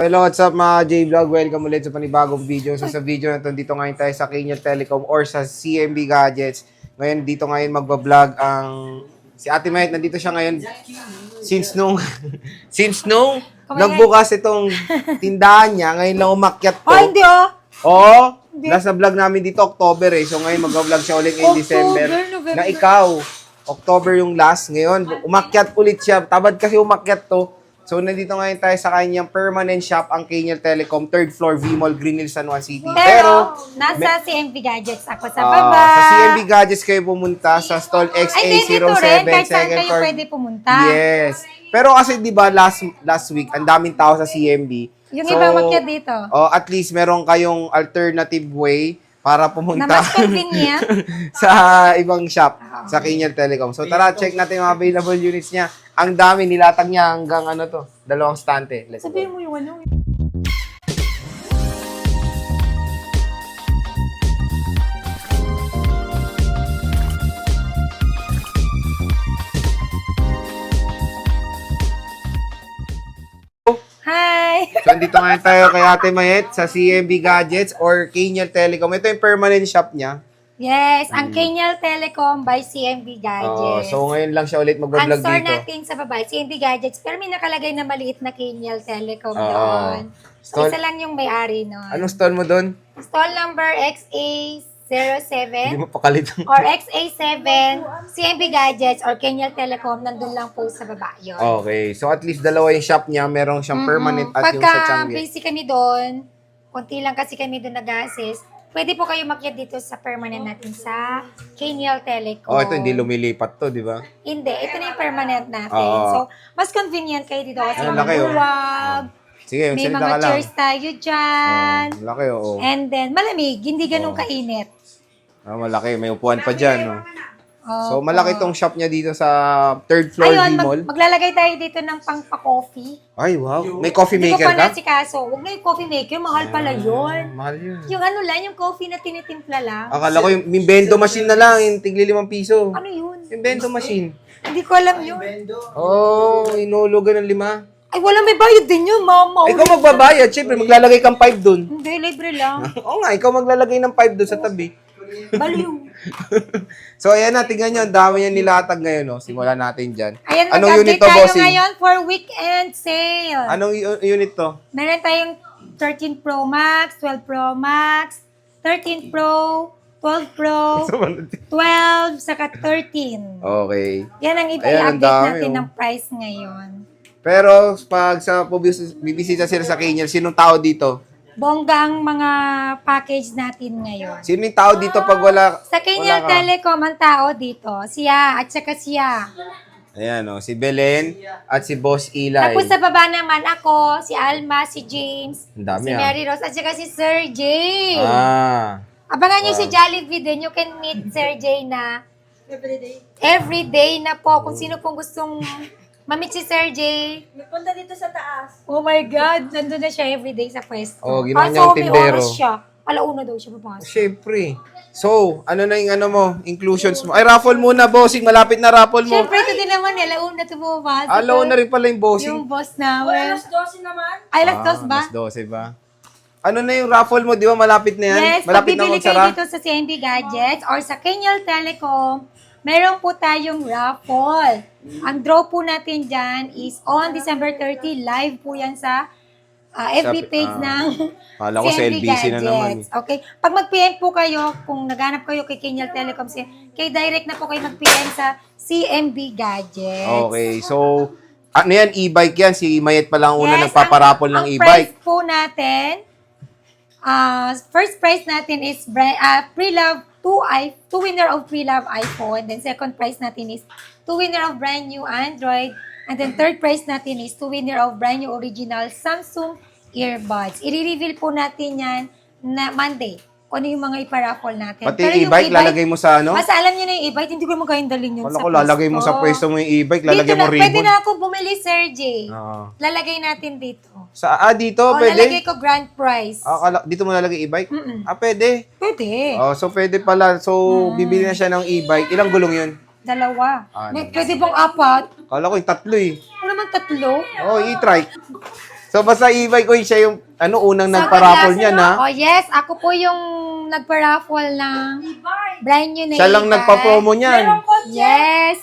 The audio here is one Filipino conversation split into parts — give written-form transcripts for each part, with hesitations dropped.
Hello, what's up mga J-Vlog? Welcome ulit sa panibagong video. So sa video na ito, dito ngayon tayo sa Kenya Telecom or sa CMB Gadgets. Ngayon, dito ngayon magbablog ang... Si Ate Mayet, nandito siya ngayon since nung... nagbukas itong tindahan niya. Ngayon lang umakyat to. Oh, hindi oh. Oo. Nasa vlog namin dito October eh. So ngayon mag-vlog siya ulit ngayong December. November. Na ikaw, October yung last. Ngayon, umakyat ulit siya. Tabad kasi umakyat to. So, nandito ngayon tayo sa kanyang permanent shop, ang Kenya Telecom, 3rd floor, V-Mall, Green Hills, San Juan City. Pero nasa CMB Gadgets ako sa baba. Sa CMB Gadgets kayo pumunta sa stall Ay, XA07, dito rin. Kahit saan second kayo floor. pwede pumunta. Yes. Pero kasi 'di ba last week, ang daming tao sa CMB. Yung iba makyat dito. At least meron kayong alternative way para pumunta Na mas convenient. sa ibang shop sa Kenya Telecom. So tara, check natin yung mga available units niya. Ang dami, nilatag niya hanggang ano to, 2 stante. Let's go. Sabihin mo yung ano. Hi! So, andito ngayon tayo kay Ate Mayet sa CMB Gadgets or Kenya Telecom. Ito yung permanent shop niya. Yes, ang Kenya Telecom by CMB Gadgets. So, ngayon lang siya ulit ang mag-vlog store dito. natin sa baba, CMB Gadgets, pero may nakalagay na maliit na Kenya Telecom Oo. doon. So, Stall- isa lang yung may-ari nun. Anong stall mo doon? Stall number XA07 Hindi mo pakalit. or XA7, CMB Gadgets or Kenya Telecom, nandun lang po sa baba yun. Okay. So, at least dalawa yung shop niya. Merong siyang permanent at yung sa Pagka Changi. busy kami doon, konti lang kasi kami doon nag-assist, pwede po kayo makyat dito sa permanent natin sa Kenya Telecom. Oh, ito hindi lumilipat to, di ba? Hindi, ito na yung permanent natin. Oo. So, mas convenient kayo dito kasi Ayun, laki, oh. maluwag, Sige, may salita mga ka lang. chairs tayo dyan, Laki, oo. and then malamig, hindi ganun kainit. Malaki. May upuan pa dyan, no? So, Opo. malaki tong shop niya dito sa 3rd floor Ayun, V-Mall. maglalagay tayo dito ng pang-pa-coffee. Ay, wow. May coffee Hindi ko maker pa ka? nasikaso. Huwag na yung coffee maker, mahal pala yun. Mahal yun. Yung ano lang, yung coffee na tinitimpla lang. Akala ko yung bendo machine na lang, yung tigli 5 piso. Ano yun? Yung bendo machine. Hindi ko alam yun. Oh, inulugan ng 5. Ay, wala may bayad din yun, mama. Ikaw magbabayad, syempre maglalagay kang 5 dun. Hindi, libre lang. Oo nga, ikaw maglalagay ng 5 dun sa tabi. Baliw. So, ayan na, tingnan nyo, ang dami niya nilatag ngayon, no? Simulan natin dyan. Ayan, Anong unit mag-update to, tayo bossing? ngayon for weekend sale. Anong unit to? Meron tayong 13 Pro Max, 12 Pro Max, 13 Pro, 12 Pro, 12, saka 13. Okay. Yan ang Ayan, ang i-update dami, natin oh. ng price ngayon. Pero, pag sa bibisita sila sa Kenya, sinong tao dito? Bongga ang mga package natin ngayon. Sino yung tao dito pag wala? Sa Kenya wala ka? Telecom, ang tao dito, siya at saka siya. Ayan, o. Si Belen at si Boss Eli. Tapos sa baba naman ako, si Alma, si James, Ang dami, si Mary Rose, at saka si Sir Jay. Abangan nyo si Jollibee din. You can meet Sir Jay na everyday na po. Kung sino pong gustong mamit si Sir Jay. Punta dito sa taas. Oh my God, nandun na siya everyday sa pwesto. Oh, ginawa Kaso niyang may tindero. oras siya. Alauna daw siya papasok. Siyempre. So, ano na yung ano mo, inclusions mo? Ay, raffle muna, bossing. Malapit na raffle mo. Siyempre, ito din naman, alauna ito bumabasok. Alaw na rin pala yung bossing. Yung boss namin. Alas 12 naman. Ay, alas dos ba? Alas 12 ba? Ano na yung raffle mo, di ba? Malapit na yan? Yes, Malapit na pag bibili magsara? kayo dito sa CNB Gadgets or sa Kenya Telecom, meron po tayong raffle. Ang draw po natin dyan is on December 30. Live po yan sa FB page ng Kala ko sa CNB LBC na naman. Gadgets. Okay? Pag mag-PM po kayo, kung naghanap kayo kay Kenya Telecom, kay direct na po kayo mag-PM sa CNB Gadgets. Okay, so, ano yan? E-bike yan? Si Mayet pa lang una Yes, nagpaparapol ng ang e-bike. price po natin, first prize natin is pre-love, two winner of pre-love iPhone. Then second prize natin is two winner of brand new Android. And then third prize natin is two winner of brand new original Samsung earbuds. I-reveal po natin yan na Monday. Kung ano yung mga iparaffle natin. Pati Pero yung e-bike, lalagay mo sa ano? Basta alam nyo na yung e-bike, hindi ko naman kayong dalhin yun Kala sa ko lalagay mo sa pwesto mo yung e-bike, lalagay mo ribbon. Pwede na ako bumili, Sir J. Oo. Lalagay natin dito. Dito, O, pwede? lalagay ko grand prize. Dito mo lalagay e-bike? Mm-mm. Pwede. Pwede. So pwede pala. So, bibili na siya ng e-bike. Ilang gulong yun? Dalawa. Ano? Pwede bang apat? Kala ko yung 3 eh. Ano naman tatlo? Oh, e-trike. So, basta e-bike ko siya yung, unang So, nagpa-raffle niya, na. Oh, yes. Ako po yung nagpa-raffle ng brand new na Siya lang e-bike. nagpa-promo niyan. Meron kotse. Yes.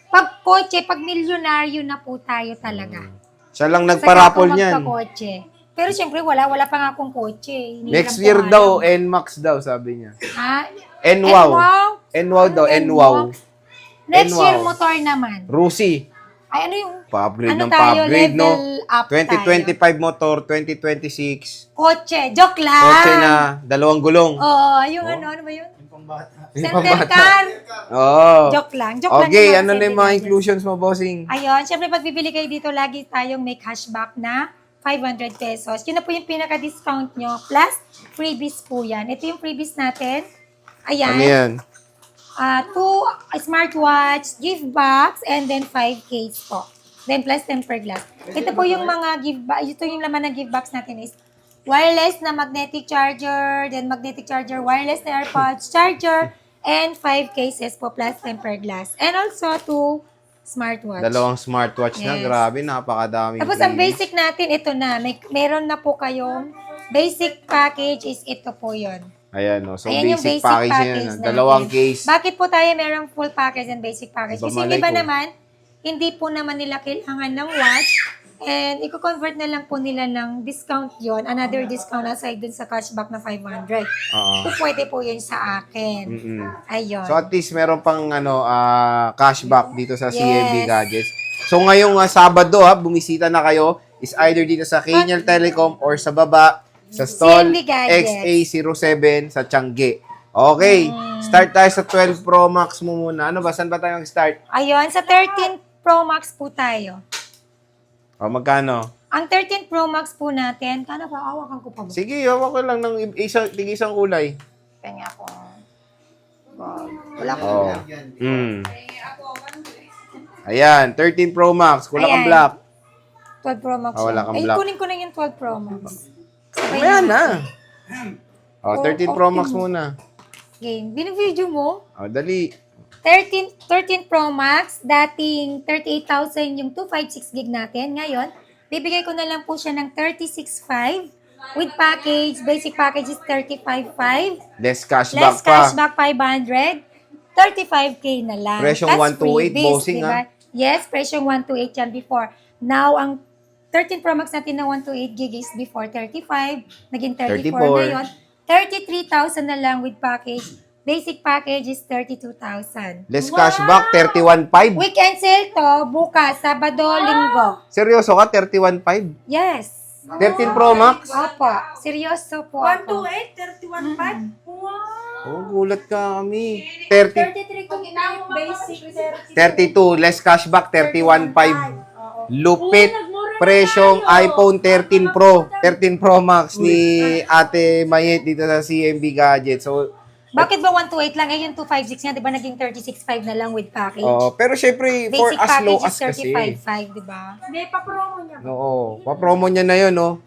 Pag kotse, pag milyonaryo na po tayo talaga. Siya lang Saka nagpa-raffle ako niyan. magpa-kotse. Pero siyempre, wala pa nga akong kotse. Hinihiram Next ko year nga daw, lang. NMAX daw, sabi niya. Ha? NWOW. NWOW? NWOW daw, NWOW. Next NWOW. year, motor naman. Rusi. Ay, ano yung Pa-upgrade ano ng tayo, pa-upgrade, no? level up 2025 motor, 2026. kotse? Joke lang. Kotse na, 2 gulong. Oo, yung ano ba yun? Yung Center pambata. car. Oo. Joke lang. Joke lang. Okay, yung ano na yung mga Center inclusions mo, bossing? Ayun, syempre pag bibili kayo dito, lagi tayong may cashback na 500 pesos. Yun na po yung pinaka-discount nyo. Plus, freebies po yan. Ito yung freebies natin. Ayan. Ano yan? 2 smartwatch, gift box, and then 5 case po. Then plus temper glass. Ito po yung mga gift box. Ito yung laman ng gift box natin is wireless na magnetic charger, then magnetic charger, wireless na AirPods, charger, and 5 cases po plus temper glass. And also 2 smartwatch. 2 smartwatch na. Yes. Grabe, napakadaming. Tapos ang freebies. basic natin, ito na. Meron na po kayong basic package is ito po yon. Ayan, no. So, Ayan yung basic basic package package yan. natin. 2 case. Bakit po tayo merong full package and basic package? Kasi yung Bamalay iba ko. naman, hindi po naman nila kailangan ng watch and i-convert na lang po nila ng discount yon, another discount aside dun sa cashback na 500. Oo. So, pwede po yun sa akin. Mm-mm. Ayun. So, at least meron pang cashback dito sa Yes. CMB Gadgets. So, ngayong Sabado, bumisita na kayo is either dito sa Kenyal Telecom or sa baba sa stall CMB Gadgets. XA07 sa Tiangge. Okay, start tayo sa 12 Pro Max mo muna. Ano ba? Saan ba tayo start? Ayun, sa 13 Pro Max po tayo. O, magkano? Ang 13 Pro Max po natin, kano ba? Awakan ko pa ba? Sige, hawak ko lang ng isang kulay. Kanya ko. Wala ko. Oh. Ayan, 13 Pro Max. Wala kang Ayan. black. 12 Pro Max. Ah, wala yan. kang Ay, black. kunin ko na yung 12 Pro Max. Sabay Ayan na. na. O, 13 Pro Max muna. Game. Binvideo mo? O, dali. 13 Pro Max, dating 38,000 yung 256 gig natin. Ngayon, bibigay ko na lang po siya ng 36,500 with package. Basic package is 35,500. Less cashback Less pa. cashback 500. 35K na lang. Presyong Plus 128, freebies, bossing, diba? Yes, presyong 128 yan before. Now, ang 13 Pro Max natin na 128 gig is before 35, naging 34 ngayon. 33,000 na lang with package. Basic package is 32,000. Less cashback, 31.5. Weekend sale to, bukas, Sabado, Linggo. Seryoso ka, 31.5? Yes. 13 Pro Max? Opo, seryoso po ako. 128, 31.5. Wow. Oh, gulat ka kami. 30, 33 complete, basic 32, less cashback, 31.5. Lupit. Presyong iPhone 13 Pro. 13 Pro Max ni Ate Mayet dito sa CMB Gadgets. So, Bakit ba 128 lang? Eh, yung 256 nga, di ba naging 36,500 na lang with package? pero syempre, for Basic as low package as is kasi. 35,500, di ba? May pa-promo niya. Oo. Pa-promo niya na yun, no?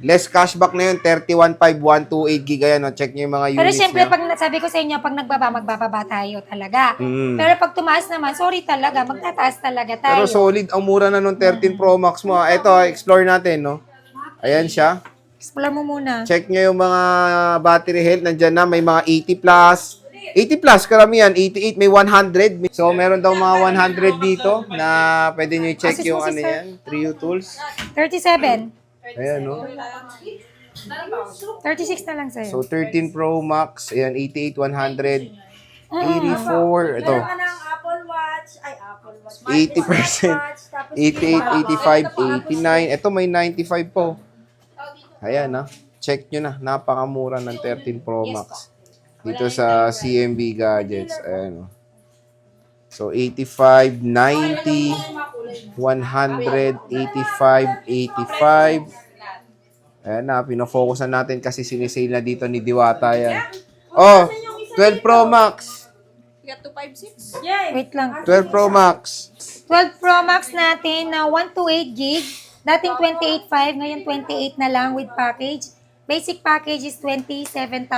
Less cashback na yun, 31.5, 128 gig. Ayan, no? Check nyo yung mga units Pero syempre, niya. pag sabi ko sa inyo, pag magbababa tayo talaga. Mm. Pero pag tumaas naman, sorry talaga, magtataas talaga tayo. Pero solid, ang mura na nung 13 Pro Max mo. Ito, explore natin, no? Ayan siya. Explore mo muna. Check nyo yung mga battery health. Nandyan na, may mga 80 plus. 80 plus, karamihan. 88, may 100. So, meron daw mga 100 dito na pwede nyo i-check Assist yung mo, ano sister. yan. Trio tools. 37. Ayan, no? 36 na lang sa'yo. So, 13 Pro Max. Ayan, 88, 100. 84. Ito. Meron ka ng Apple Watch, ay Apple Watch. 80%. Smartwatch, tapos 88, 85, 89. Ito, may 95 po. Ayan, na. Check nyo na. Napakamura ng 13 Pro Max. Dito sa CMB Gadgets. Ayan, oh. So, 85, 90, 100, 85, 85. Ayan na, pinofocus na natin kasi sinisale na dito ni Diwata yan. Oh, 12 Pro Max. Yay! Wait lang. 12 Pro Max. 12 Pro Max natin na 128 gig. Dating 28.5, ngayon 28 na lang with package. Basic package is 27,000.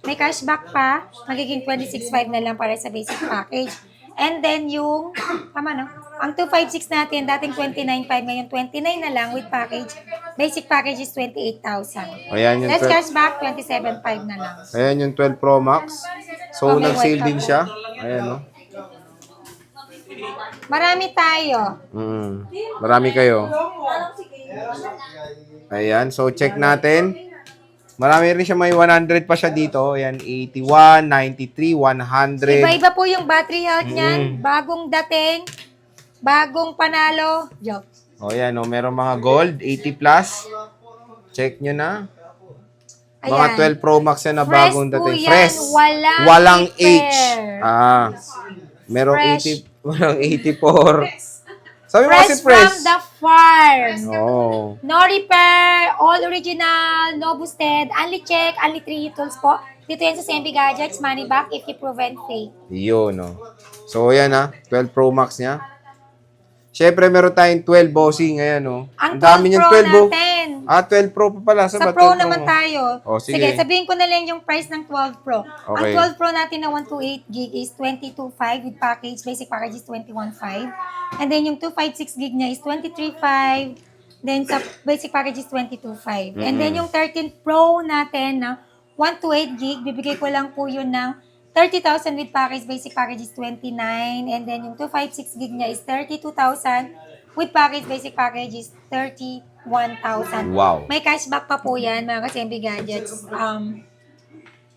May cashback pa, magiging 26.5 na lang para sa basic package. And then yung, tama no? Ang 256 natin, dating 29.5, ngayon 29 na lang with package. Basic package is 28,000. Ayan yung Let's 12, cashback, 27.5 na lang. ayan yung 12 Pro Max. So, Oh, may nag-sale white din pa siya. Ayan, no? Marami tayo. Marami kayo. Ayan, so check natin. Marami rin siya, may 100 pa siya dito. Ayan, 81, 93, 100. Iba-iba po yung battery health niyan. Bagong dating, bagong panalo. Joke. O yan, o, meron mga gold, 80 plus. Check nyo na. Mga Ayan. 12 Pro Max yan na Fresh bagong po dating. yan, Fresh. walang H. repair. Merong Fresh. 80, walang 84. Sabi mo kasi Fresh fresh. from the farm. Oh. No repair, all original, no boosted, only check, only 3 tools po. Dito yan sa CMB Gadgets, money back if you proven fake. Yun, no. So, yan 12 Pro Max niya. Siyempre, meron tayong 12 bossing. Ayan, no. Ang dami 12 niyang Pro 12, oh. natin. 12 Pro pa pala. Sa ba? Pro 12 naman mo? tayo. Oh, sige. Sabihin ko na lang yung price ng 12 Pro. Okay. Ang 12 Pro natin na 128 gig is 22.5 with package. Basic package is 21.5. And then yung 256 gig niya is 23.5. Then sa basic package is 22.5. And then yung 13 Pro natin na 128 gig, bibigay ko lang po yun ng 30,000 with package. Basic package is 29. And then yung 256 gig niya is 32,000. With package, basic package is 31,000. Wow. May cashback pa po yan, mga ka-CMB Gadgets,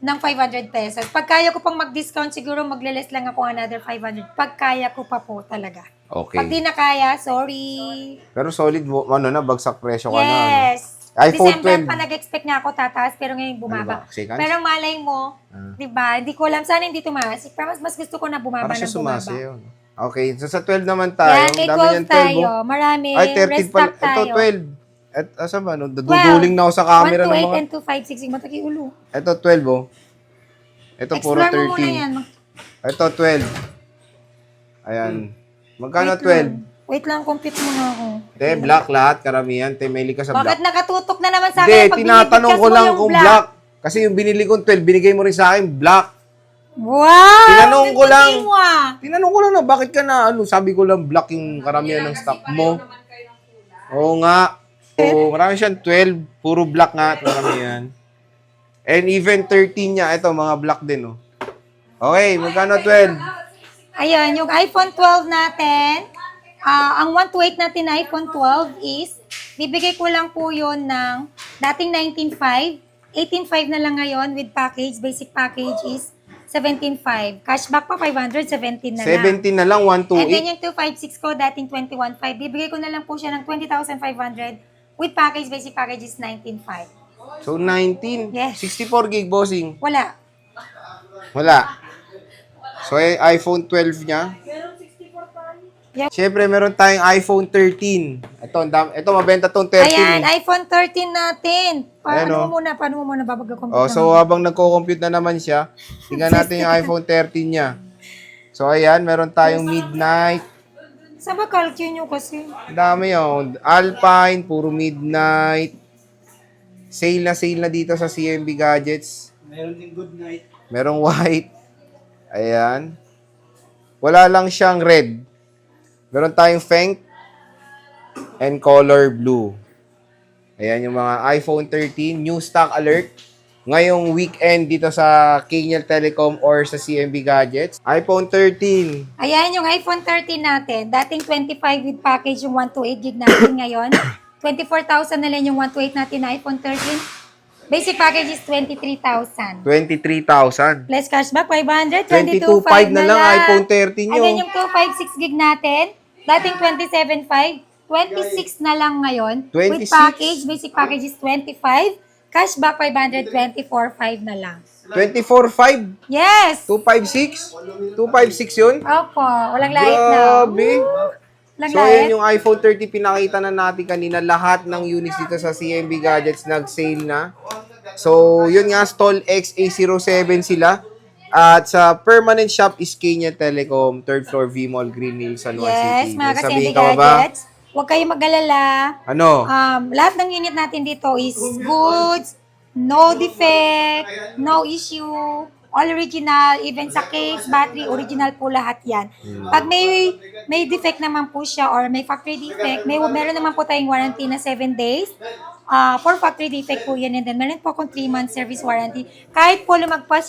ng 500 pesos. Pag kaya ko pang mag-discount, siguro magle-less lang ako another 500. Pag kaya ko pa po talaga. Okay. Pag di na kaya, sorry. Pero solid, bagsak presyo ka na. Ano? Yes. iPhone December 12. pa nag-expect na ako tataas, pero ngayon bumaba. Ano ba? Seconds? Pero malay mo, di ba? Hindi ko alam, sana hindi tumaas. Pero mas gusto ko na bumaba Para siya ng bumaba. sumasayaw. Okay, so sa 12 naman tayo. Yan, may Dami 12 niyang 12. tayo. Oh. Marami. Ay, 13 pa. Restock Ito, tayo. 12. At asa ba? No? Duduling na ako sa camera ng 128 mga... and 256. Yung mataki ulo. Ito, 12, oh. Ito, puro Explore mo muna 13. yan. Ito, 12. Ayan. Magkano Wait lang. 12? Wait lang, compute mo nga ako. Te, black lahat, karamihan. Te, mahilig ka sa Bakit black. nakatutok na naman sa Hindi, akin? Pag tinatanong binibigkas ko mo lang yung kung black. Kasi yung binili kong 12, binigay mo rin sa akin, black. Wow! Tinanong ko lang. Galing mo, ah. Tinanong ko lang na, bakit ka na, sabi ko lang, black yung karamihan ng stock mo. Oo nga. Oo, marami siyang 12, puro black nga, karamihan. And even 13 niya, ito, mga black din, oh. Okay, magkano 12? Ayun, yung iPhone 12 natin, ang 128 natin na iPhone 12 is, bibigay ko lang po yun ng dating 19.5, 18.5 na lang ngayon with package. Basic package is 17.5. Cashback pa 500, 17 na lang. 17 na lang, And then 128. yung 256 ko, dating 21.5, bibigay ko na lang po siya ng 20,500 with package. Basic package is 19.5. So, 19. Yes. 64 gig bossing. Wala. Wala. So, iPhone 12 niya. Siyempre, meron tayong iPhone 13. Ito mabenta tong 13. Ayan, iPhone 13 natin. Ayan, oh. Paano mo muna babag-compute Oh, so habang nagko-compute na naman siya, tingnan natin yung iPhone 13 niya. So ayan, meron tayong Midnight. Saan ba calcule nyo kasi? Ang dami yun. Alpine, puro Midnight. Sale na dito sa CMB Gadgets. Meron din good night. Merong white. Ayan. Wala lang siyang red. Meron tayong Feng and color blue. Ayan yung mga iPhone 13. New stock alert. Ngayong weekend dito sa Kenya Telecom or sa CMB Gadgets. iPhone 13. Ayan yung iPhone 13 natin. Dating 25 with package yung 128 gig natin ngayon. 24,000 na lang yung 128 natin na iPhone 13. Basic package is 23,000. 23,000. Plus cashback 500, 22,500 22,500 na lang iPhone 13 And then nyo. yung 256 gig natin, dating 27,500, 26 na lang ngayon. 26? With package, basic package is 25. Cashback 500, 24,500 na lang. 24,500? Yes! 256? 256 yun? Opo, walang light na. Grabe. Walang So, light. ayan yung iPhone 30, pinakita na natin kanina. Lahat ng units dito sa CMB Gadgets nag-sale na. So, yun nga, Stall X A07 sila. At sa permanent shop is Kenya Telecom, 3rd floor V-Mall, Green Hills, San Juan Yes, City. mga May ka-CMB sabihin ka pa ba? Gadgets. Huwag kayong mag-alala. Ano? Lahat ng unit natin dito is goods, no defect, no issue. All original, even sa case, battery, original po lahat yan. Pag may defect naman po siya or may factory defect, meron naman po tayong warranty na 7 days. For factory defect po yan. And then meron po akong 3-month service warranty. Kahit po lumagpas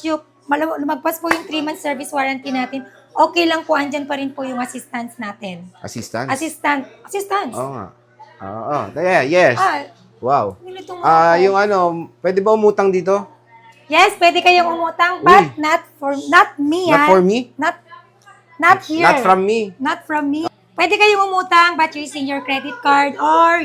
po yung 3-month service warranty natin, okay lang po, andyan pa rin po yung assistance natin. Assistance? Assistance. Oo nga. Oo. Yes. Wow. Nilitong mo ako. Yung ano, pwede ba umutang dito? Yes, pwede kayong umutang, but not me. Not for me? Not here. Not from me. Not from me. Pwede kayong umutang but using your credit card or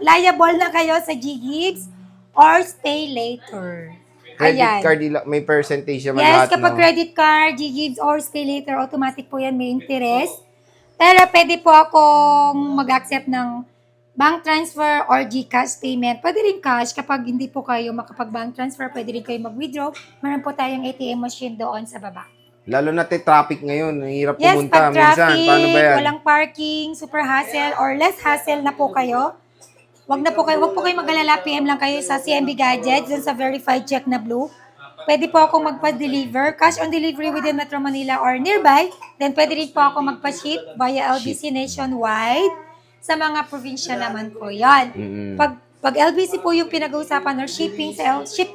liable na kayo sa GGives or stay later. Credit card, may percentage naman Yes, lahat, kapag no? credit card, GGives or stay later, automatic po yan, may interest. Pero pwede po akong mag-accept ng bank transfer or GCash payment. Pwede rin cash kapag hindi po kayo makapag-bank transfer, pwede rin kayo mag-withdraw. Meron po tayong ATM machine doon sa baba. Lalo na traffic ngayon. Ang hirap Yes, pumunta pag minsan. traffic, Paano ba yan? walang parking, super hassle, or less hassle na po kayo. Wag po kayo mag-alala, PM lang kayo sa CMB Gadgets, dun sa verified check na blue. Pwede po ako magpa-deliver, cash on delivery within Metro Manila or nearby. Then pwede rin po ako magpa-ship via LBC nationwide. Sa mga probinsya naman po yan. Pag LBC po yung pinag-uusapan or ship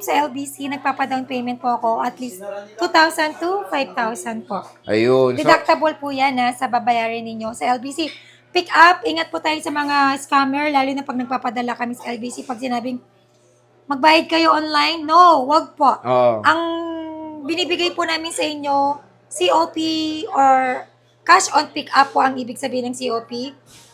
sa LBC, nagpapa-down payment po ako at least 2,000 to 5,000 po. Ayun. Deductible po yan sa babayarin ninyo sa LBC. Pick up, ingat po tayo sa mga scammer, lalo na pag nagpapadala kami sa LBC. Pag sinabing, magbayad kayo online? No, wag po. Oo. Ang binibigay po namin sa inyo, COP or cash on pick up po ang ibig sabihin ng COP.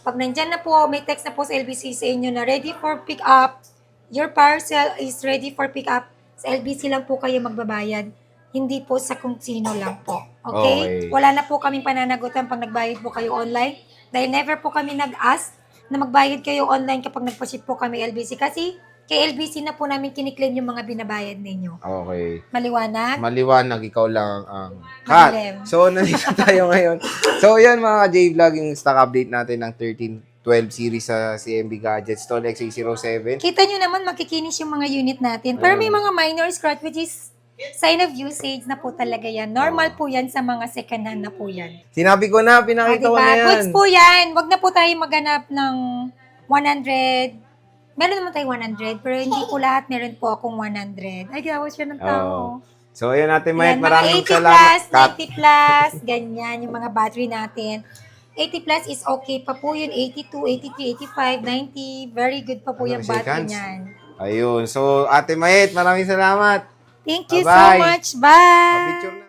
Pag nandyan na po, may text na po sa LBC sa inyo na ready for pick up, your parcel is ready for pick up, sa LBC lang po kayo magbabayad. Hindi po sa kung sino lang po. Okay? Wala na po kaming pananagutan pag nagbayad po kayo online. Dahil never po kami nag-ask na magbayad kayo online kapag nagpa-ship po kami LBC. Kasi kay LBC na po namin kiniklaim yung mga binabayad ninyo. Okay. Maliwanag? Maliwanag, ikaw lang ang Madilim. cut. So, nandito tayo ngayon. So, yan mga J-Vlog, yung stock update natin ng 1312 series sa CMB Gadgets, Tol XA07. Kita nyo naman makikinis yung mga unit natin. Pero may mga minor scratch which is sign of usage na po talaga yan. Normal po yan sa mga second hand na po yan. Sinabi ko na, pinakita ko na yan. Goods po yan. Wag na po tayo maghanap ng 100. Meron naman tayo 100, pero hindi po lahat. Meron po akong 100. Ay, gawa siya ng tao. So, ayan natin, Mayet. Yan, Maraming mga 80 salamat. plus, 90 plus, ganyan, yung mga battery natin. 80 plus is okay pa po yun. 82, 83, 85, 90. Very good pa po yung battery seconds? niyan. Ayun. So, Ate Mayet, maraming salamat. Thank you so Bye-bye. much. Bye! Picture na.